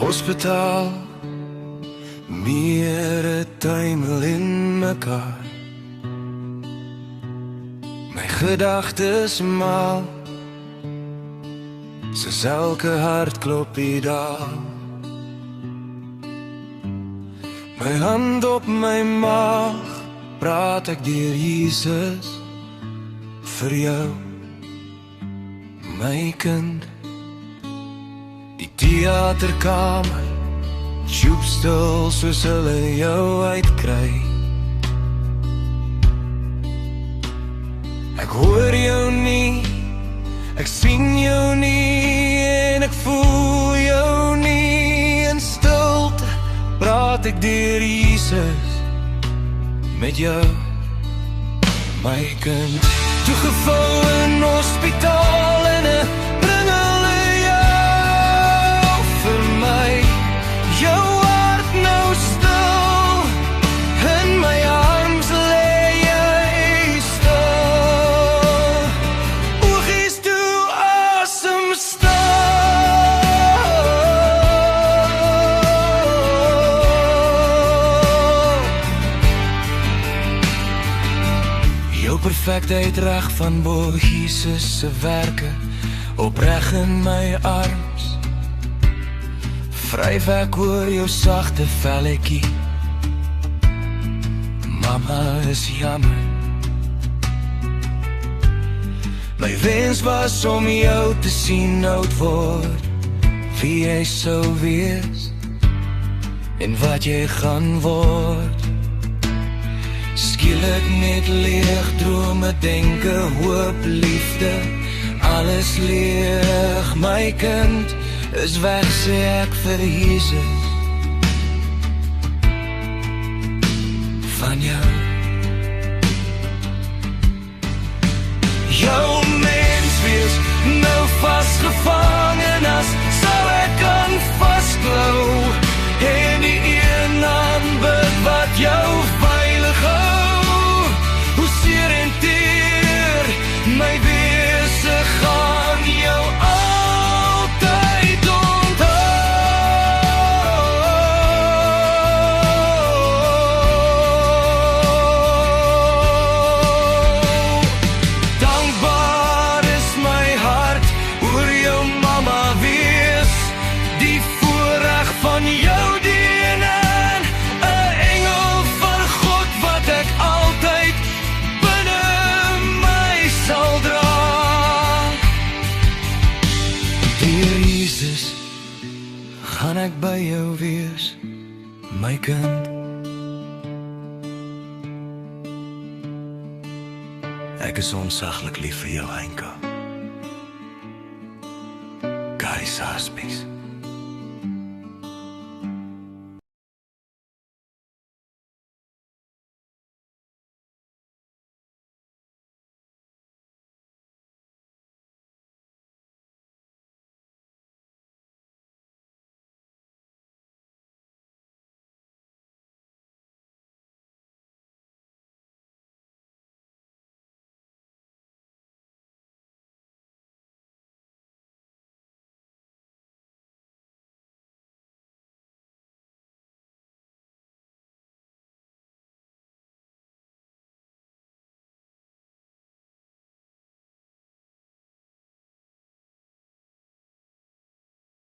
hospitaal, meer tuimel in mekaar. My gedagtes maal, soos elke hartklopie daal. My hand op my maag, praat ek deur Jesus vir jou, my kind. Die theaterkamer, sjoep stil soos hulle jou uitkry. Ek hoor jou nie, ek sien jou nie, en ek voel jou nie. In stilte praat ek deur Jesus met jou, my kind. Toegevou in hospitaal en bring hulle jou vir my. Jou hart nou stil, in my arms lê jy stil. Oogies toe asem stil. Jou perfectheid reg van bo Jesus se werke, opreg in my arms. Vryf ek oor jou sagte velletjie. Mama is jammer. My wens was om jou te sien oud word, wie jy sou wees en wat jy gaan word. Skielik net leeg drome, denke, hoop, liefde, alles leeg. My kind is weg, sê ek vir Jesus, van jou. Jou menswees nou vasgevang, en as sou ek kan vasklou, en die een aanbid wat jou veilig hou. Hoe seer en teer my wese gaan jou altyd onthou. Dankbaar is my hart oor jou mama wees, die voorreg van jou dien en 'n engel van God wat ek altyd binne my sal dra. Deur Jesus gaan ek by jou wees, my kind. Ek is onsaglik lief vir jou, Henka. God is Haspies.